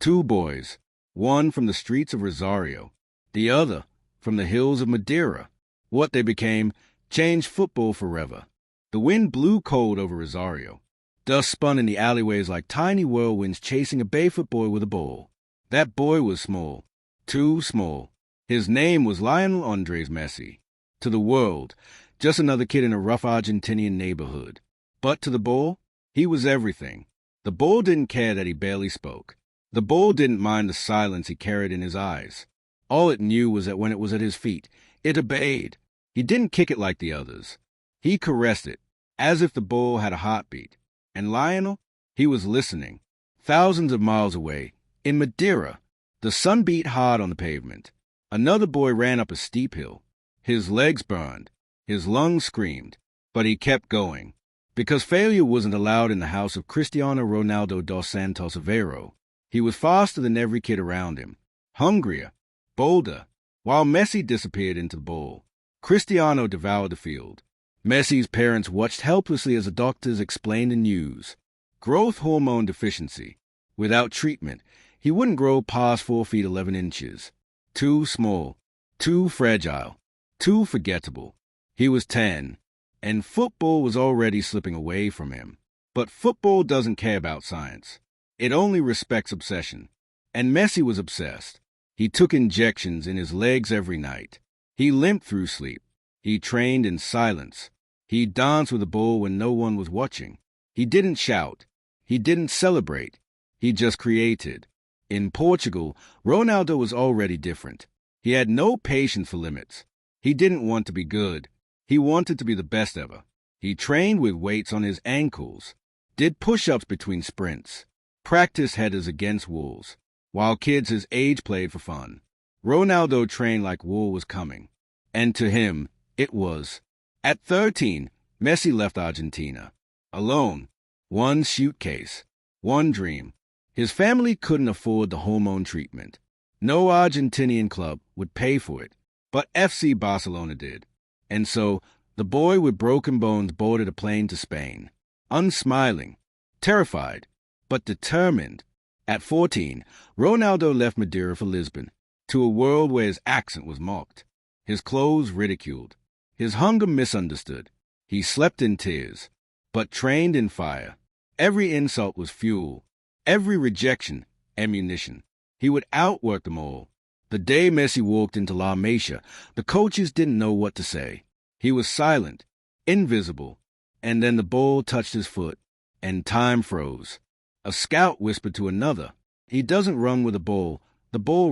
Two boys, one from the streets of Rosario, the other from the hills of Madeira. What they became changed football forever. The wind blew cold over Rosario. Dust spun in the alleyways like tiny whirlwinds chasing a barefoot boy with a ball. That boy was small, too small. His name was Lionel Andres Messi. To the world, just another kid in a rough Argentinian neighborhood. But to the ball, he was everything. The ball didn't care that he barely spoke. The ball didn't mind the silence he carried in his eyes. All it knew was that when it was at his feet, it obeyed. He didn't kick it like the others. He caressed it, as if the ball had a heartbeat. And Lionel, he was listening. Thousands of miles away, in Madeira, the sun beat hard on the pavement. Another boy ran up a steep hill. His legs burned. His lungs screamed. But he kept going. Because failure wasn't allowed in the house of Cristiano Ronaldo dos Santos Aveiro. He was faster than every kid around him. Hungrier. Bolder. While Messi disappeared into the ball, Cristiano devoured the field. Messi's parents watched helplessly as the doctors explained the news. Growth hormone deficiency. Without treatment, he wouldn't grow past 4 feet 11 inches. Too small. Too fragile. Too forgettable. He was 10, and football was already slipping away from him. But football doesn't care about science. It only respects obsession. And Messi was obsessed. He took injections in his legs every night. He limped through sleep. He trained in silence. He danced with the ball when no one was watching. He didn't shout. He didn't celebrate. He just created. In Portugal, Ronaldo was already different. He had no patience for limits. He didn't want to be good. He wanted to be the best ever. He trained with weights on his ankles, did push-ups between sprints, practiced headers against walls, while kids his age played for fun. Ronaldo trained like war was coming. And to him, it was. At 13, Messi left Argentina. Alone. One suitcase. One dream. His family couldn't afford the hormone treatment. No Argentinian club would pay for it, but FC Barcelona did. And so, the boy with broken bones boarded a plane to Spain. Unsmiling. Terrified. But determined. At 14, Ronaldo left Madeira for Lisbon, to a world where his accent was mocked, his clothes ridiculed, his hunger misunderstood. He slept in tears, but trained in fire. Every insult was fuel, every rejection, ammunition. He would outwork them all. The day Messi walked into La Masia, the coaches didn't know what to say. He was silent, invisible, and then the ball touched his foot, and time froze. A scout whispered to another, "He doesn't run with the ball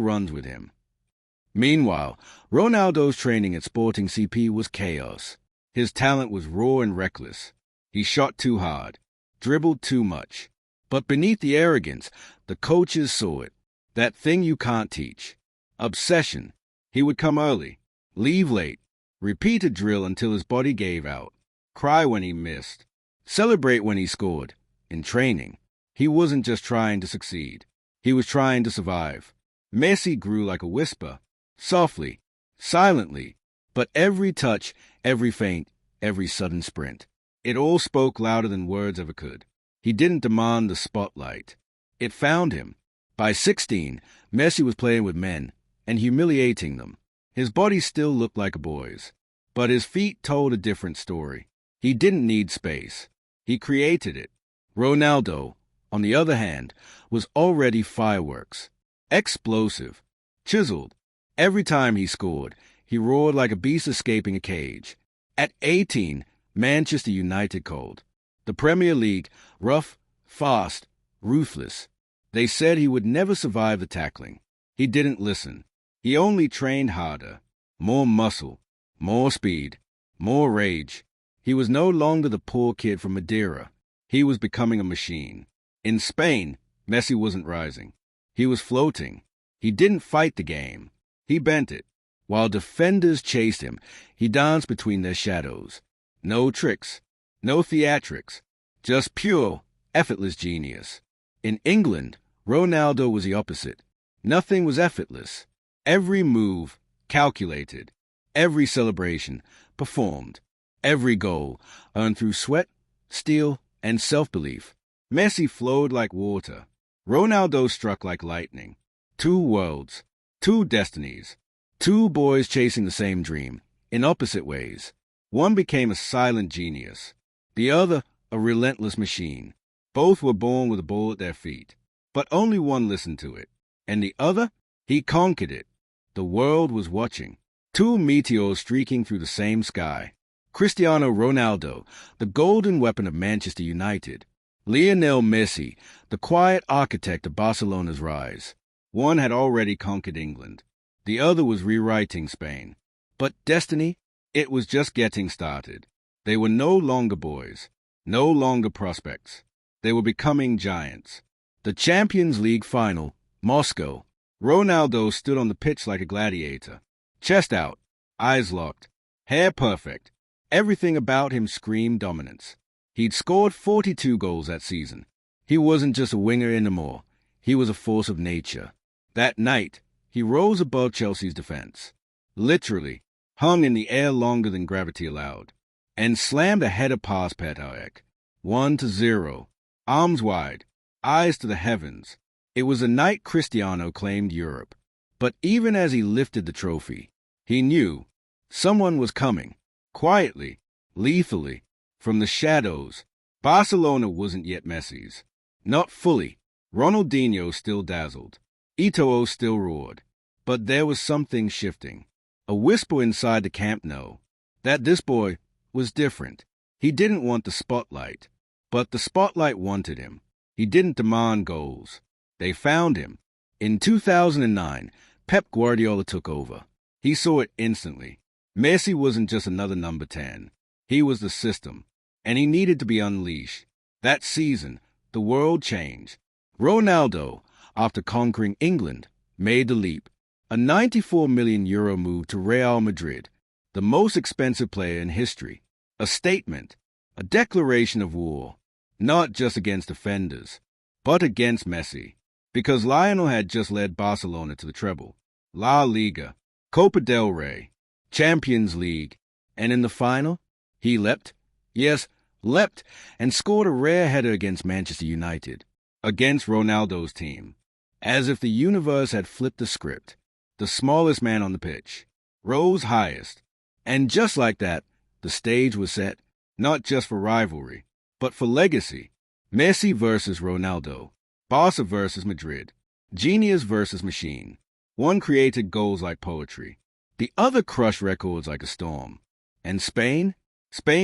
runs with him." Meanwhile, Ronaldo's training at Sporting CP was chaos. His talent was raw and reckless. He shot too hard, dribbled too much. But beneath the arrogance, the coaches saw it. That thing you can't teach. Obsession. He would come early, leave late, repeat a drill until his body gave out, cry when he missed, celebrate when he scored. In training, he wasn't just trying to succeed. He was trying to survive. Messi grew like a whisper, softly, silently, but every touch, every feint, every sudden sprint, it all spoke louder than words ever could. He didn't demand the spotlight. It found him. By 16, Messi was playing with men and humiliating them. His body still looked like a boy's, but his feet told a different story. He didn't need space. He created it. Ronaldo, on the other hand, was already fireworks. Explosive. Chiseled. Every time he scored, he roared like a beast escaping a cage. At 18, Manchester United called. The Premier League, rough, fast, ruthless. They said he would never survive the tackling. He didn't listen. He only trained harder. More muscle, more speed, more rage. He was no longer the poor kid from Madeira. He was becoming a machine. In Spain, Messi wasn't rising. He was floating. He didn't fight the game. He bent it. While defenders chased him, he danced between their shadows. No tricks, no theatrics, just pure, effortless genius. In England, Ronaldo was the opposite. Nothing was effortless. Every move, calculated. Every celebration, performed. Every goal, earned through sweat, steel, and self-belief. Messi flowed like water. Ronaldo struck like lightning. Two worlds, two destinies, two boys chasing the same dream, in opposite ways. One became a silent genius, the other a relentless machine. Both were born with a ball at their feet, but only one listened to it, and the other, he conquered it. The world was watching. Two meteors streaking through the same sky. Cristiano Ronaldo, the golden weapon of Manchester United. Lionel Messi, the quiet architect of Barcelona's rise. One had already conquered England. The other was rewriting Spain. But destiny, it was just getting started. They were no longer boys, no longer prospects. They were becoming giants. The Champions League final, Moscow. Ronaldo stood on the pitch like a gladiator. Chest out, eyes locked, hair perfect. Everything about him screamed dominance. He'd scored 42 goals that season. He wasn't just a winger anymore. He was a force of nature. That night, he rose above Chelsea's defense. Literally, hung in the air longer than gravity allowed, and slammed a header past Petr. 1-0. Arms wide, eyes to the heavens. It was the night Cristiano claimed Europe. But even as he lifted the trophy, he knew someone was coming, quietly, lethally, from the shadows. Barcelona wasn't yet Messi's. Not fully. Ronaldinho still dazzled. Eto'o still roared. But there was something shifting. A whisper inside the Camp Nou that this boy was different. He didn't want the spotlight, but the spotlight wanted him. He didn't demand goals. They found him. In 2009, Pep Guardiola took over. He saw it instantly. Messi wasn't just another number 10. He was the system, and he needed to be unleashed. That season, the world changed. Ronaldo, after conquering England, made the leap. A €94 million move to Real Madrid, the most expensive player in history. A statement, a declaration of war, not just against defenders, but against Messi. Because Lionel had just led Barcelona to the treble, La Liga, Copa del Rey, Champions League, and in the final, he leapt, and scored a rare header against Manchester United, against Ronaldo's team. As if the universe had flipped the script, the smallest man on the pitch rose highest, and just like that, the stage was set, not just for rivalry, but for legacy. Messi versus Ronaldo, Barca versus Madrid, genius versus machine. One created goals like poetry, the other crushed records like a storm. And Spain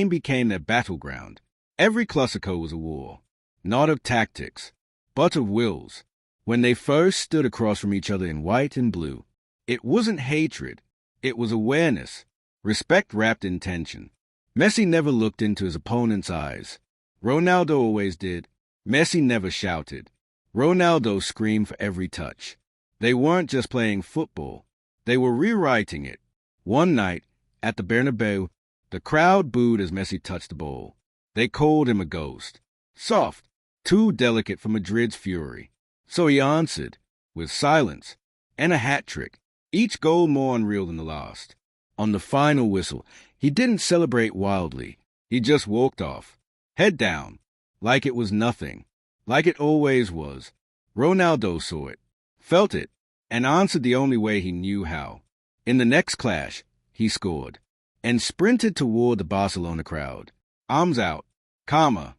became their battleground. Every Clásico was a war, not of tactics, but of wills. When they first stood across from each other in white and blue, it wasn't hatred, it was awareness, respect wrapped in tension. Messi never looked into his opponent's eyes. Ronaldo always did. Messi never shouted. Ronaldo screamed for every touch. They weren't just playing football, they were rewriting it. One night, at the Bernabeu, the crowd booed as Messi touched the ball. They called him a ghost. Soft, too delicate for Madrid's fury. So he answered, with silence, and a hat-trick, each goal more unreal than the last. On the final whistle, he didn't celebrate wildly. He just walked off, head down, like it was nothing, like it always was. Ronaldo saw it, felt it, and answered the only way he knew how. In the next clash, he scored, and sprinted toward the Barcelona crowd. Arms out, calm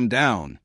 down.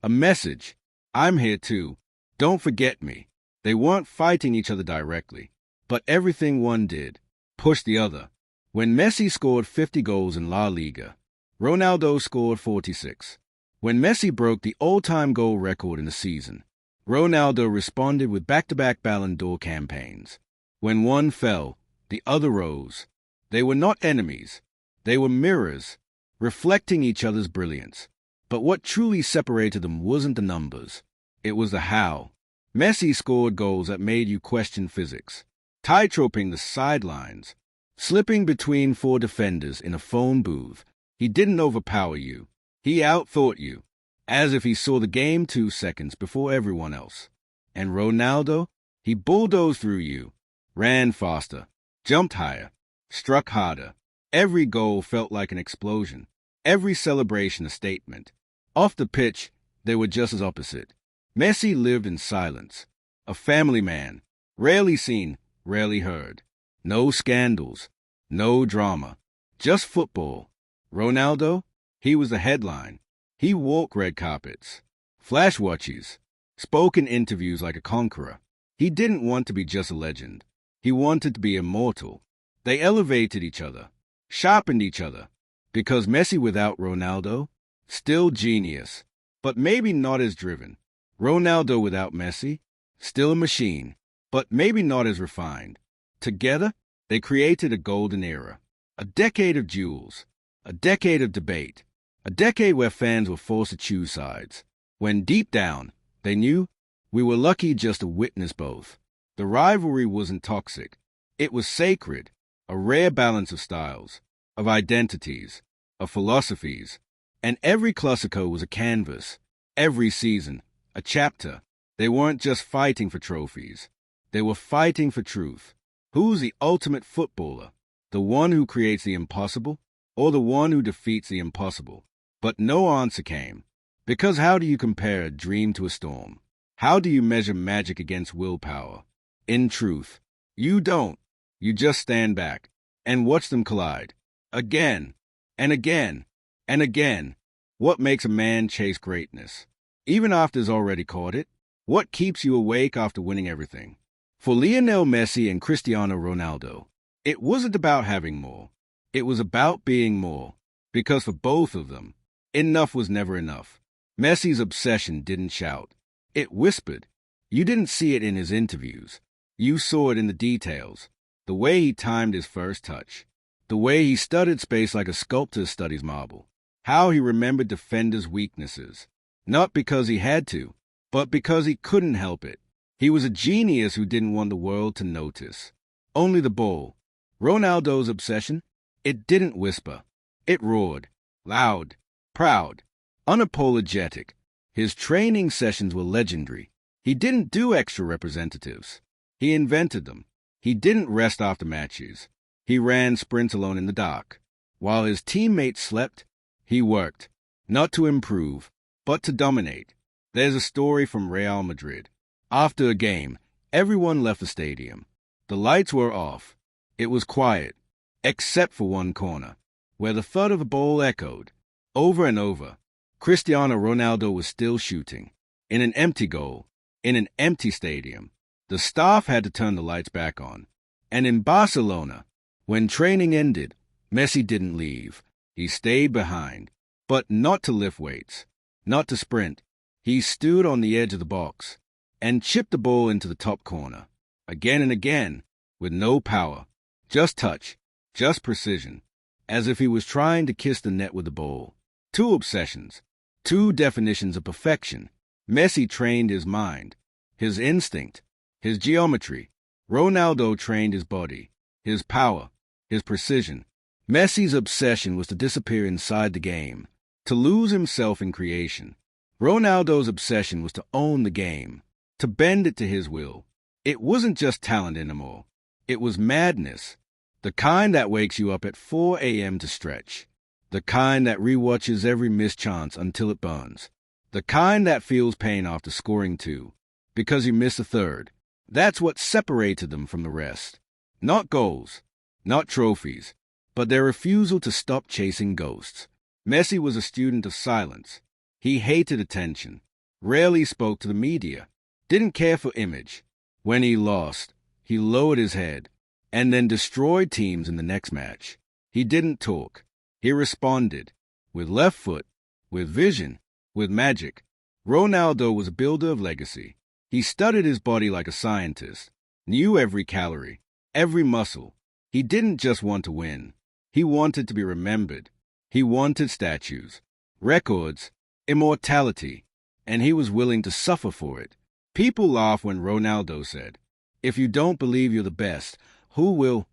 A message, I'm here too, don't forget me. They weren't fighting each other directly, but everything one did, pushed the other. When Messi scored 50 goals in La Liga, Ronaldo scored 46. When Messi broke the all-time goal record in the season, Ronaldo responded with back-to-back Ballon d'Or campaigns. When one fell, the other rose. They were not enemies. They were mirrors, reflecting each other's brilliance. But what truly separated them wasn't the numbers. It was the how. Messi scored goals that made you question physics, tightroping the sidelines, slipping between four defenders in a phone booth. He didn't overpower you. He outthought you, as if he saw the game 2 seconds before everyone else. And Ronaldo, he bulldozed through you, ran faster, jumped higher, struck harder. Every goal felt like an explosion, every celebration a statement. Off the pitch, they were just as opposite. Messi lived in silence. A family man, rarely seen, rarely heard. No scandals, no drama, just football. Ronaldo, he was the headline. He walked red carpets, flash watches, spoke in interviews like a conqueror. He didn't want to be just a legend. He wanted to be immortal. They elevated each other, sharpened each other, because Messi without Ronaldo, still genius, but maybe not as driven. Ronaldo without Messi, still a machine, but maybe not as refined. Together, they created a golden era, a decade of duels, a decade of debate, a decade where fans were forced to choose sides, when deep down, they knew we were lucky just to witness both. The rivalry wasn't toxic. It was sacred, a rare balance of styles, of identities, of philosophies, and every Clasico was a canvas, every season, a chapter. They weren't just fighting for trophies. They were fighting for truth. Who's the ultimate footballer? The one who creates the impossible, or the one who defeats the impossible? But no answer came. Because how do you compare a dream to a storm? How do you measure magic against willpower? In truth, you don't. You just stand back and watch them collide. Again, and again, and again. What makes a man chase greatness? Even after he's already caught it? What keeps you awake after winning everything? For Lionel Messi and Cristiano Ronaldo, it wasn't about having more. It was about being more. Because for both of them, enough was never enough. Messi's obsession didn't shout. It whispered. You didn't see it in his interviews. You saw it in the details. The way he timed his first touch. The way he studied space like a sculptor studies marble. How he remembered defenders' weaknesses. Not because he had to, but because he couldn't help it. He was a genius who didn't want the world to notice. Only the ball. Ronaldo's obsession? It didn't whisper. It roared. Loud. Proud. Unapologetic. His training sessions were legendary. He didn't do extra representatives. He invented them. He didn't rest after matches. He ran sprints alone in the dark. While his teammates slept, he worked. Not to improve, but to dominate. There's a story from Real Madrid. After a game, everyone left the stadium. The lights were off. It was quiet, except for one corner, where the thud of the ball echoed. Over and over, Cristiano Ronaldo was still shooting. In an empty goal, in an empty stadium. The staff had to turn the lights back on. And in Barcelona, when training ended, Messi didn't leave. He stayed behind, but not to lift weights, not to sprint. He stood on the edge of the box and chipped the ball into the top corner, again and again, with no power, just touch, just precision, as if he was trying to kiss the net with the ball. Two obsessions, two definitions of perfection. Messi trained his mind, his instinct, his geometry. Ronaldo trained his body, his power, his precision. Messi's obsession was to disappear inside the game, to lose himself in creation. Ronaldo's obsession was to own the game, to bend it to his will. It wasn't just talent anymore. It was madness. The kind that wakes you up at 4 a.m. to stretch. The kind that rewatches every missed chance until it burns. The kind that feels pain after scoring two, because you missed a third. That's what separated them from the rest. Not goals, not trophies, but their refusal to stop chasing ghosts. Messi was a student of silence. He hated attention, rarely spoke to the media, didn't care for image. When he lost, he lowered his head, and then destroyed teams in the next match. He didn't talk. He responded, with left foot, with vision, with magic. Ronaldo was a builder of legacy. He studied his body like a scientist, knew every calorie, every muscle. He didn't just want to win. He wanted to be remembered. He wanted statues, records, immortality, and he was willing to suffer for it. People laugh when Ronaldo said, "If you don't believe you're the best, who will?"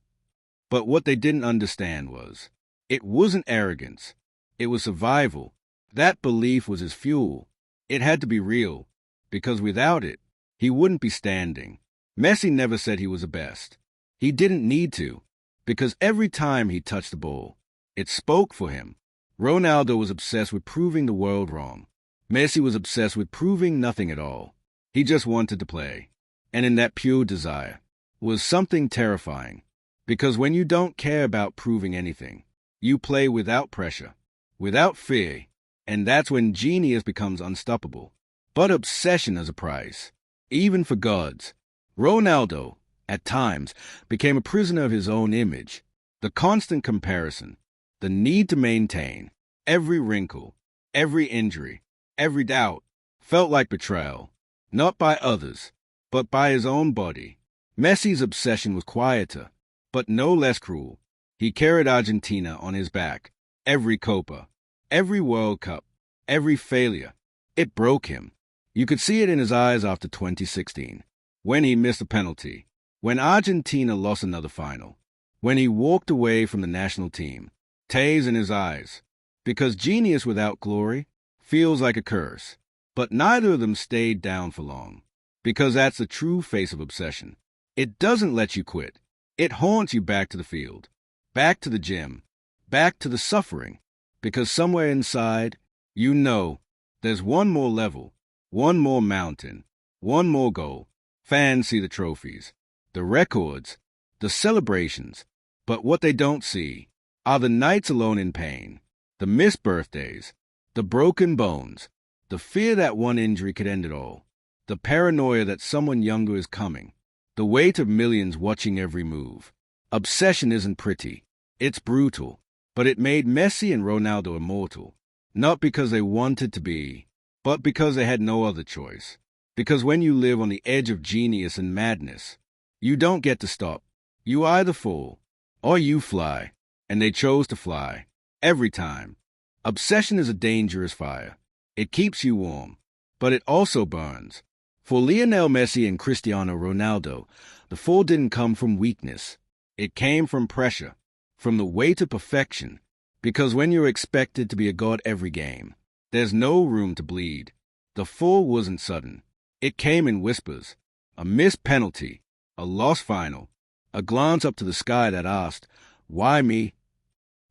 But what they didn't understand was, it wasn't arrogance. It was survival. That belief was his fuel. It had to be real, because without it, he wouldn't be standing. Messi never said he was the best. He didn't need to, because every time he touched the ball, it spoke for him. Ronaldo was obsessed with proving the world wrong. Messi was obsessed with proving nothing at all. He just wanted to play. And in that pure desire was something terrifying. Because when you don't care about proving anything, you play without pressure, without fear, and that's when genius becomes unstoppable. But obsession has a price, even for gods. Ronaldo, at times, became a prisoner of his own image. The constant comparison, the need to maintain, every wrinkle, every injury, every doubt, felt like betrayal, not by others, but by his own body. Messi's obsession was quieter, but no less cruel. He carried Argentina on his back. Every Copa, every World Cup, every failure. It broke him. You could see it in his eyes after 2016, when he missed a penalty, when Argentina lost another final, when he walked away from the national team. Tears in his eyes, because genius without glory feels like a curse. But neither of them stayed down for long, because that's the true face of obsession. It doesn't let you quit. It haunts you back to the field, back to the gym, back to the suffering, because somewhere inside, you know, there's one more level, one more mountain, one more goal. Fans see the trophies, the records, the celebrations, but what they don't see are the nights alone in pain, the missed birthdays, the broken bones, the fear that one injury could end it all, the paranoia that someone younger is coming, the weight of millions watching every move. Obsession isn't pretty, it's brutal, but it made Messi and Ronaldo immortal, not because they wanted to be, but because they had no other choice. Because when you live on the edge of genius and madness, you don't get to stop. You either fall, or you fly, and they chose to fly, every time. Obsession is a dangerous fire. It keeps you warm, but it also burns. For Lionel Messi and Cristiano Ronaldo, the fall didn't come from weakness. It came from pressure, from the weight of perfection. Because when you're expected to be a god every game, there's no room to bleed. The fall wasn't sudden. It came in whispers. A missed penalty, a lost final, a glance up to the sky that asked, "Why me?"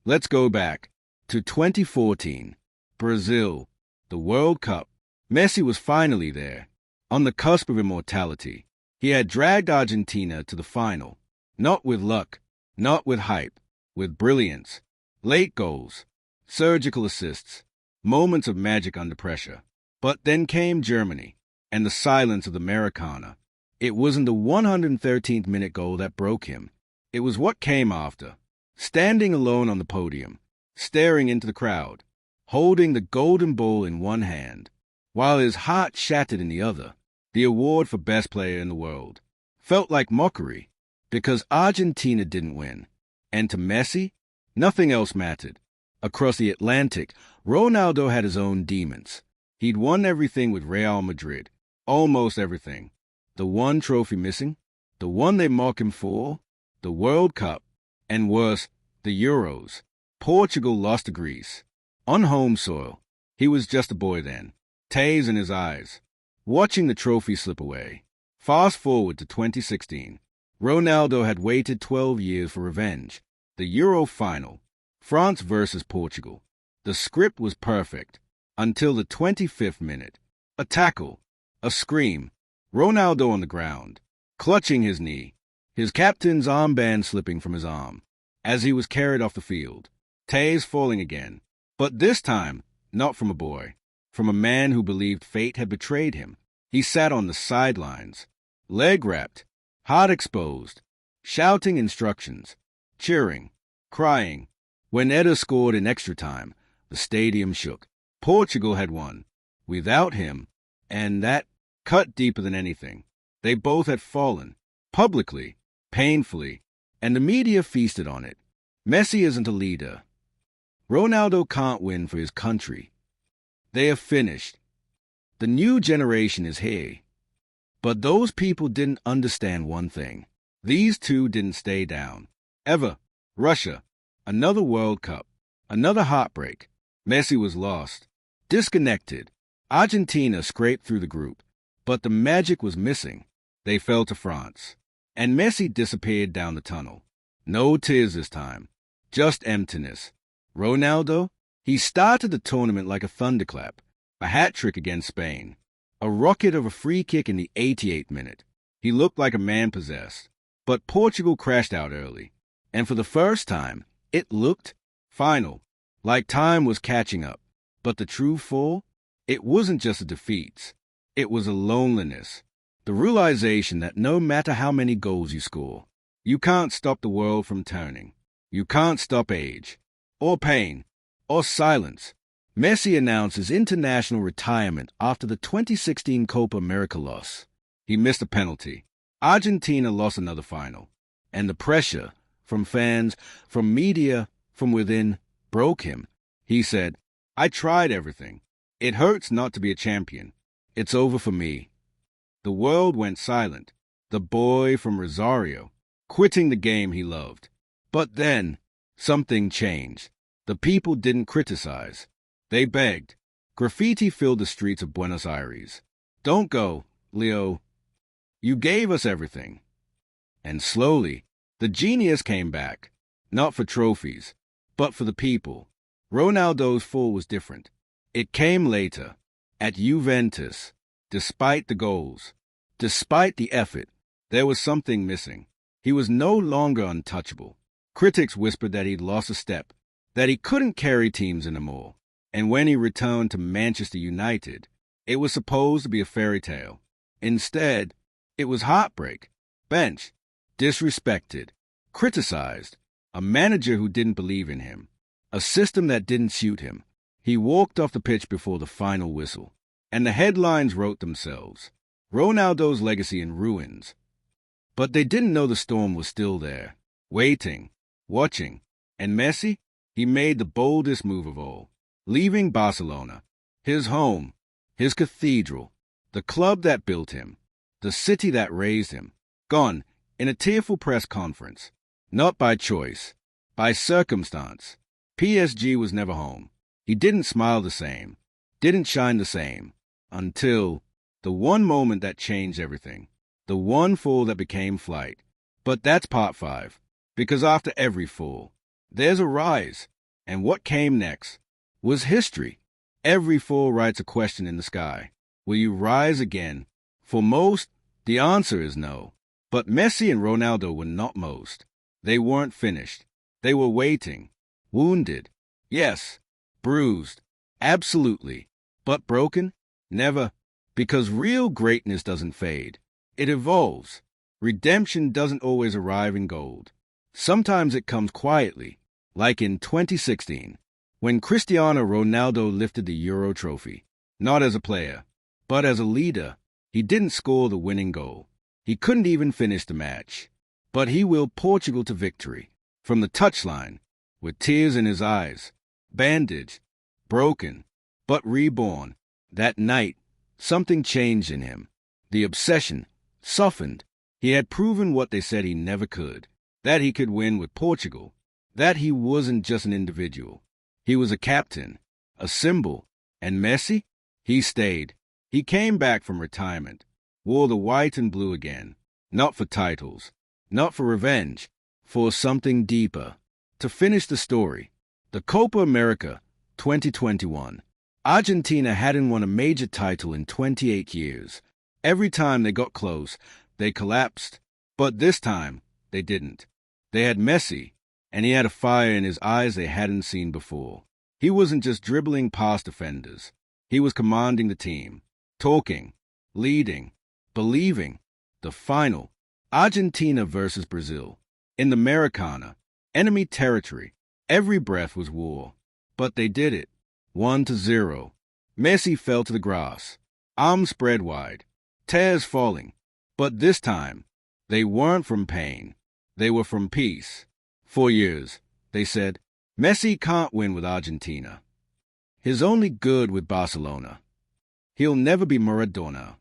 Let's go back to 2014, Brazil, the World Cup. Messi was finally there, on the cusp of immortality. He had dragged Argentina to the final, not with luck, not with hype, with brilliance, late goals, surgical assists, moments of magic under pressure. But then came Germany, and the silence of the Americana. It wasn't the 113th minute goal that broke him. It was what came after. Standing alone on the podium, staring into the crowd, holding the golden ball in one hand, while his heart shattered in the other. The award for best player in the world felt like mockery, because Argentina didn't win. And to Messi, nothing else mattered. Across the Atlantic, Ronaldo had his own demons. He'd won everything with Real Madrid, almost everything. The one trophy missing, the one they mock him for, the World Cup, and worse, the Euros. Portugal lost to Greece. On home soil, he was just a boy then, tears in his eyes, watching the trophy slip away. Fast forward to 2016. Ronaldo had waited 12 years for revenge. The Euro final, France versus Portugal. The script was perfect, until the 25th minute. A tackle, a scream, Ronaldo on the ground, clutching his knee, his captain's armband slipping from his arm, as he was carried off the field. Tears falling again, but this time, not from a boy, from a man who believed fate had betrayed him. He sat on the sidelines, leg wrapped, heart exposed, shouting instructions, cheering, crying. When Eder scored in extra time, the stadium shook. Portugal had won, without him, and that cut deeper than anything. They both had fallen, publicly, painfully, and the media feasted on it. Messi isn't a leader. Ronaldo can't win for his country. They are finished. The new generation is here. But those people didn't understand one thing. These two didn't stay down. Ever. Russia. Another World Cup. Another heartbreak. Messi was lost. Disconnected. Argentina scraped through the group. But the magic was missing. They fell to France. And Messi disappeared down the tunnel. No tears this time. Just emptiness. Ronaldo? He started the tournament like a thunderclap. A hat trick against Spain. A rocket of a free kick in the 88th minute. He looked like a man possessed. But Portugal crashed out early. And for the first time, it looked final, like time was catching up. But the true fall? It wasn't just a defeat. It was a loneliness. The realization that no matter how many goals you score, you can't stop the world from turning. You can't stop age, or pain, or silence. Messi announced his international retirement after the 2016 Copa America loss. He missed a penalty. Argentina lost another final. And the pressure from fans, from media, from within, broke him. He said, "I tried everything. It hurts not to be a champion. It's over for me." The world went silent. The boy from Rosario, quitting the game he loved. But then, something changed. The people didn't criticize. They begged. Graffiti filled the streets of Buenos Aires. "Don't go, Leo. You gave us everything." And slowly, the genius came back. Not for trophies, but for the people. Ronaldo's fall was different. It came later, at Juventus. Despite the goals, despite the effort, there was something missing. He was no longer untouchable. Critics whispered that he'd lost a step, that he couldn't carry teams anymore. And when he returned to Manchester United, it was supposed to be a fairy tale. Instead, it was heartbreak, bench, disrespected, criticized, a manager who didn't believe in him, a system that didn't suit him. He walked off the pitch before the final whistle, and the headlines wrote themselves. Ronaldo's legacy in ruins. But they didn't know the storm was still there, waiting, watching. And Messi? He made the boldest move of all, leaving Barcelona, his home, his cathedral, the club that built him, the city that raised him, gone in a tearful press conference. Not by choice, by circumstance. PSG was never home. He didn't smile the same, didn't shine the same, until the one moment that changed everything, the one fall that became flight. But that's part 5, because after every fall, there's a rise, and what came next was history. Every fall writes a question in the sky. Will you rise again? For most, the answer is no. But Messi and Ronaldo were not most. They weren't finished. They were waiting, wounded, yes, bruised, absolutely, but broken? Never, because real greatness doesn't fade. It evolves. Redemption doesn't always arrive in gold. Sometimes it comes quietly, like in 2016, when Cristiano Ronaldo lifted the Euro trophy, not as a player, but as a leader. He didn't score the winning goal. He couldn't even finish the match. But he willed Portugal to victory, from the touchline, with tears in his eyes, bandaged, broken, but reborn. That night, something changed in him. The obsession softened. He had proven what they said he never could, that he could win with Portugal, that he wasn't just an individual. He was a captain, a symbol. And Messi? He stayed. He came back from retirement, wore the white and blue again, not for titles, not for revenge, for something deeper. To finish the story, the Copa America 2021. Argentina hadn't won a major title in 28 years. Every time they got close, they collapsed. But this time, they didn't. They had Messi, and he had a fire in his eyes they hadn't seen before. He wasn't just dribbling past defenders. He was commanding the team, talking, leading, believing. The final, Argentina versus Brazil. In the Maracana, enemy territory. Every breath was war. But they did it. 1-0. Messi fell to the grass, arms spread wide, tears falling. But this time, they weren't from pain. They were from peace. For years, they said, Messi can't win with Argentina. He's only good with Barcelona. He'll never be Maradona.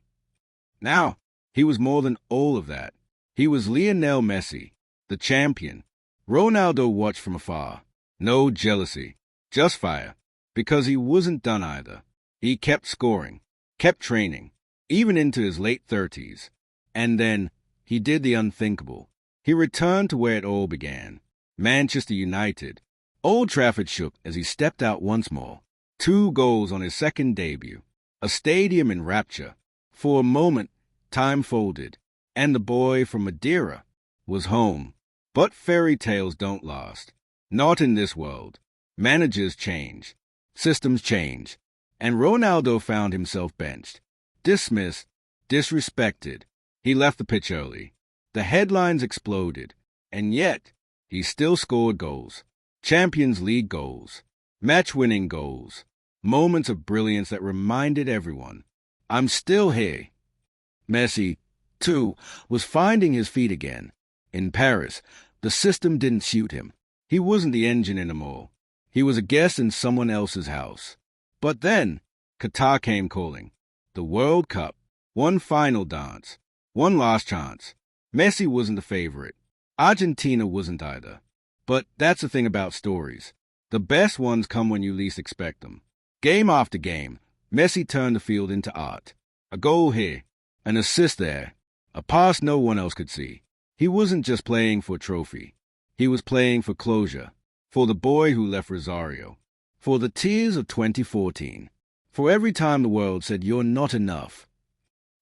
Now, he was more than all of that. He was Lionel Messi, the champion. Ronaldo watched from afar. No jealousy, just fire. Because he wasn't done either. He kept scoring, kept training, even into his late 30s. And then he did the unthinkable. He returned to where it all began. Manchester United. Old Trafford shook as he stepped out once more. 2 goals on his second debut. A stadium in rapture. For a moment, time folded, and the boy from Madeira was home. But fairy tales don't last. Not in this world. Managers change. Systems change. And Ronaldo found himself benched. Dismissed. Disrespected. He left the pitch early. The headlines exploded. And yet, he still scored goals. Champions League goals. Match-winning goals. Moments of brilliance that reminded everyone, I'm still here. Messi, too, was finding his feet again. In Paris, the system didn't suit him. He wasn't the engine anymore. He was a guest in someone else's house. But then, Qatar came calling. The World Cup. One final dance. One last chance. Messi wasn't the favorite. Argentina wasn't either. But that's the thing about stories. The best ones come when you least expect them. Game after game, Messi turned the field into art. A goal here, an assist there, a pass no one else could see. He wasn't just playing for a trophy. He was playing for closure, for the boy who left Rosario, for the tears of 2014, for every time the world said you're not enough.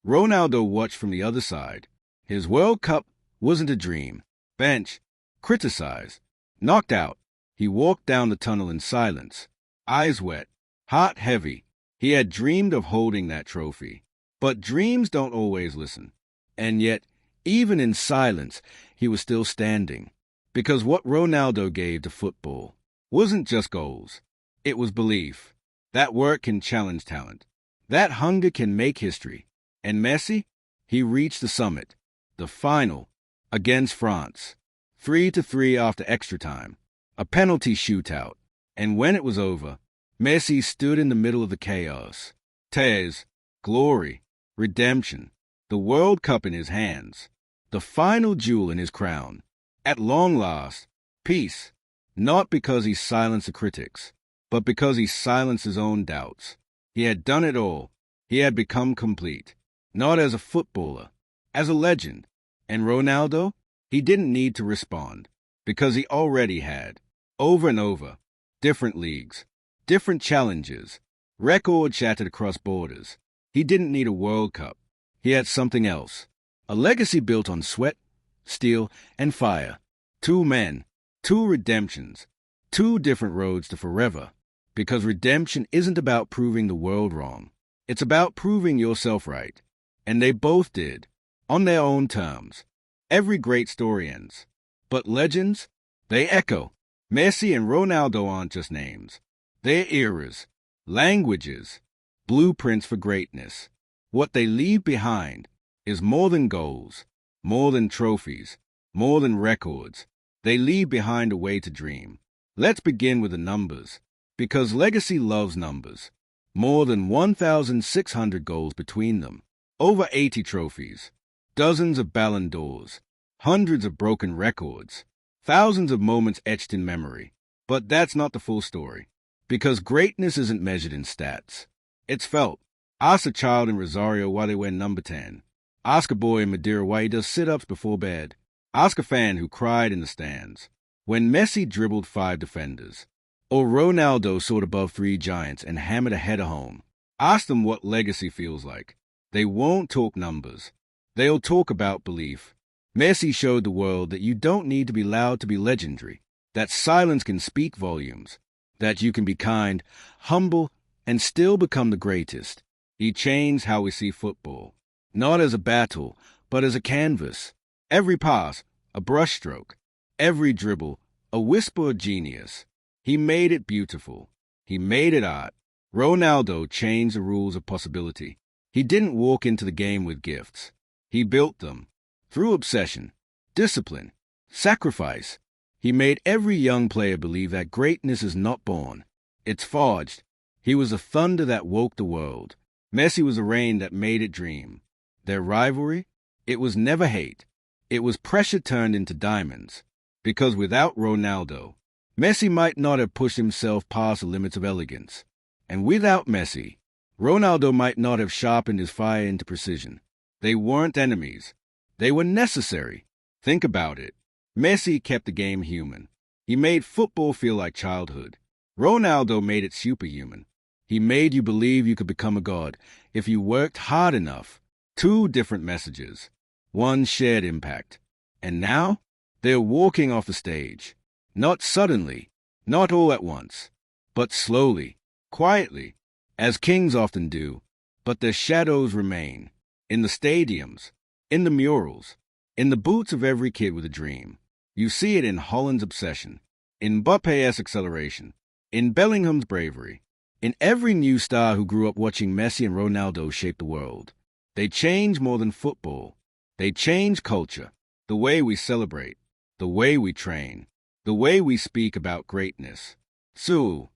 Ronaldo watched from the other side. His World Cup wasn't a dream. Bench, criticized, knocked out. He walked down the tunnel in silence, eyes wet, heart heavy. He had dreamed of holding that trophy. But dreams don't always listen. And yet, even in silence, he was still standing. Because what Ronaldo gave to football wasn't just goals. It was belief. That work can challenge talent. That hunger can make history. And Messi? He reached the summit. The final. Against France. 3-3 after extra time. A penalty shootout. And when it was over, Messi stood in the middle of the chaos. Tears, glory, redemption, the World Cup in his hands, the final jewel in his crown. At long last, peace, not because he silenced the critics, but because he silenced his own doubts. He had done it all. He had become complete, not as a footballer, as a legend. And Ronaldo, he didn't need to respond, because he already had, over and over, different leagues, different challenges, records shattered across borders. He didn't need a World Cup. He had something else. A legacy built on sweat, steel, and fire. 2 men, 2 redemptions, 2 different roads to forever. Because redemption isn't about proving the world wrong. It's about proving yourself right. And they both did, on their own terms. Every great story ends. But legends, they echo. Messi and Ronaldo aren't just names. They're eras, languages, blueprints for greatness. What they leave behind is more than goals, more than trophies, more than records. They leave behind a way to dream. Let's begin with the numbers, because legacy loves numbers. More than 1,600 goals between them, over 80 trophies, dozens of Ballon d'Ors, hundreds of broken records, thousands of moments etched in memory. But that's not the full story. Because greatness isn't measured in stats. It's felt. Ask a child in Rosario why they wear number 10. Ask a boy in Madeira why he does sit-ups before bed. Ask a fan who cried in the stands when Messi dribbled 5 defenders, or Ronaldo soared above 3 giants and hammered a header home. Ask them what legacy feels like. They won't talk numbers. They'll talk about belief. Messi showed the world that you don't need to be loud to be legendary, that silence can speak volumes, that you can be kind, humble, and still become the greatest. He changed how we see football, not as a battle, but as a canvas. Every pass, a brushstroke. Every dribble, a whisper of genius. He made it beautiful. He made it art. Ronaldo changed the rules of possibility. He didn't walk into the game with gifts. He built them. Through obsession, discipline, sacrifice. He made every young player believe that greatness is not born. It's forged. He was a thunder that woke the world. Messi was a rain that made it dream. Their rivalry? It was never hate. It was pressure turned into diamonds. Because without Ronaldo, Messi might not have pushed himself past the limits of elegance. And without Messi, Ronaldo might not have sharpened his fire into precision. They weren't enemies. They were necessary. Think about it. Messi kept the game human. He made football feel like childhood. Ronaldo made it superhuman. He made you believe you could become a god if you worked hard enough. Two different messages, one shared impact. And now, they're walking off the stage. Not suddenly, not all at once, but slowly, quietly, as kings often do. But their shadows remain. In the stadiums, in the murals, in the boots of every kid with a dream. You see it in Holland's obsession, in Mbappe's acceleration, in Bellingham's bravery, in every new star who grew up watching Messi and Ronaldo shape the world. They change more than football. They change culture, the way we celebrate, the way we train, the way we speak about greatness. Su,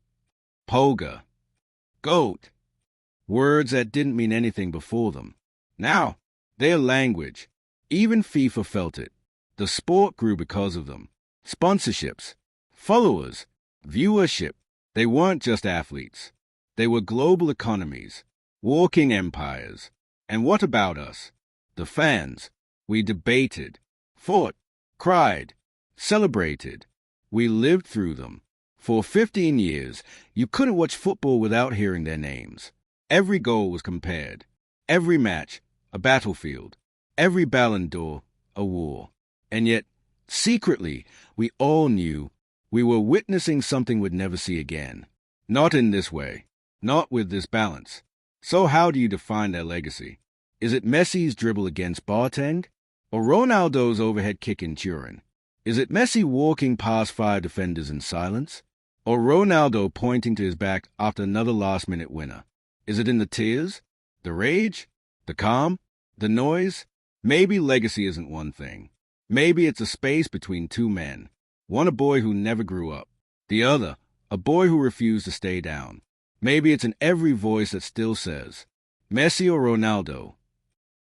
Poga, GOAT, words that didn't mean anything before them. Now, they're language. Even FIFA felt it. The sport grew because of them. Sponsorships, followers, viewership. They weren't just athletes. They were global economies, walking empires. And what about us? The fans. We debated, fought, cried, celebrated. We lived through them. For 15 years, you couldn't watch football without hearing their names. Every goal was compared. Every match, a battlefield. Every Ballon d'Or, a war. And yet, secretly, we all knew we were witnessing something we'd never see again. Not in this way. Not with this balance. So how do you define their legacy? Is it Messi's dribble against Boateng? Or Ronaldo's overhead kick in Turin? Is it Messi walking past 5 defenders in silence? Or Ronaldo pointing to his back after another last-minute winner? Is it in the tears? The rage? The calm? The noise? Maybe legacy isn't one thing. Maybe it's a space between two men. One a boy who never grew up. The other, a boy who refused to stay down. Maybe it's in every voice that still says, Messi or Ronaldo,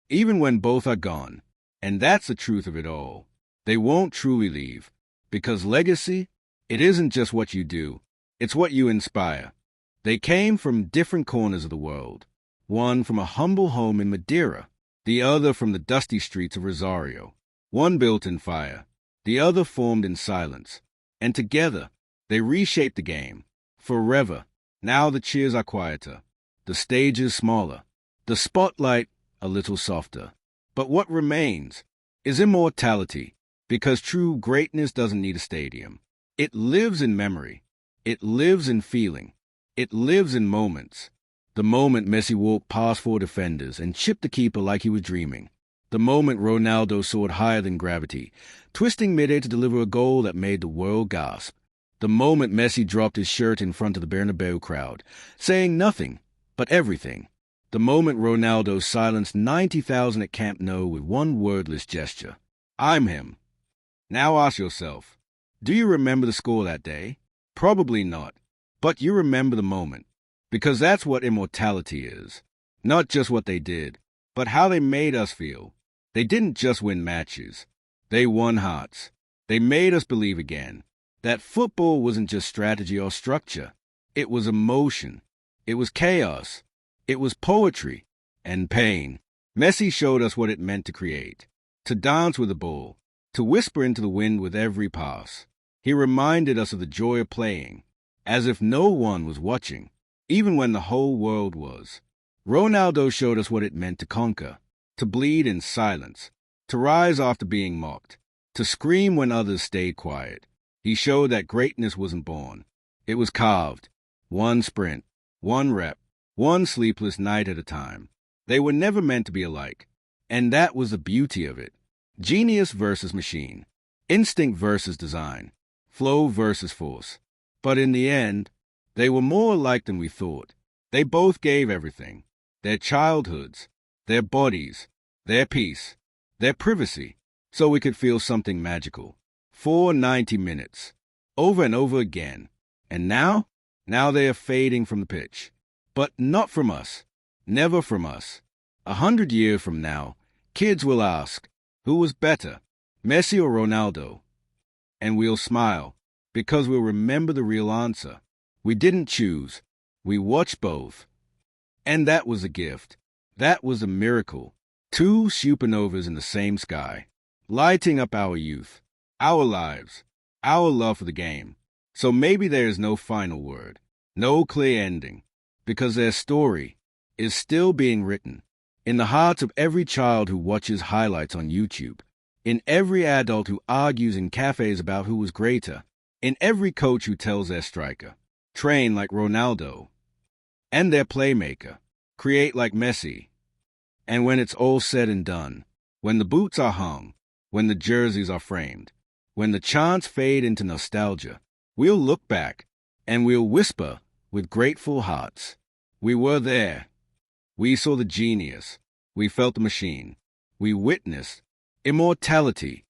even when both are gone. And that's the truth of it all. They won't truly leave. Because legacy, it isn't just what you do. It's what you inspire. They came from different corners of the world. One from a humble home in Madeira. The other from the dusty streets of Rosario. One built in fire. The other formed in silence. And together, they reshaped the game. Forever. Now the cheers are quieter. The stage is smaller. The spotlight a little softer. But what remains is immortality, because true greatness doesn't need a stadium. It lives in memory. It lives in feeling. It lives in moments. The moment Messi walked past 4 defenders and chipped the keeper like he was dreaming. The moment Ronaldo soared higher than gravity, twisting midair to deliver a goal that made the world gasp. The moment Messi dropped his shirt in front of the Bernabeu crowd, saying nothing, but everything. The moment Ronaldo silenced 90,000 at Camp Nou with one wordless gesture. I'm him. Now ask yourself, do you remember the score that day? Probably not. But you remember the moment. Because that's what immortality is. Not just what they did, but how they made us feel. They didn't just win matches. They won hearts. They made us believe again that football wasn't just strategy or structure. It was emotion. It was chaos. It was poetry and pain. Messi showed us what it meant to create, to dance with the ball, to whisper into the wind with every pass. He reminded us of the joy of playing, as if no one was watching, even when the whole world was. Ronaldo showed us what it meant to conquer, to bleed in silence, to rise after being mocked, to scream when others stayed quiet. He showed that greatness wasn't born. It was carved. One sprint, one rep, one sleepless night at a time. They were never meant to be alike. And that was the beauty of it. Genius versus machine. Instinct versus design. Flow versus force. But in the end, they were more alike than we thought. They both gave everything. Their childhoods, their bodies, their peace, their privacy, so we could feel something magical. 490 minutes. Over and over again. And now they are fading from the pitch. But not from us. Never from us. 100 years from now, kids will ask, who was better, Messi or Ronaldo? And we'll smile, because we'll remember the real answer. We didn't choose. We watched both. And that was a gift. That was a miracle. 2 supernovas in the same sky, lighting up our youth, our lives, our love for the game. So maybe there is no final word, no clear ending, because their story is still being written. In the hearts of every child who watches highlights on YouTube, in every adult who argues in cafes about who was greater, in every coach who tells their striker, train like Ronaldo, and their playmaker, create like Messi. And when it's all said and done, when the boots are hung, when the jerseys are framed, when the chants fade into nostalgia, we'll look back and we'll whisper with grateful hearts, we were there. We saw the genius. We felt the machine. We witnessed immortality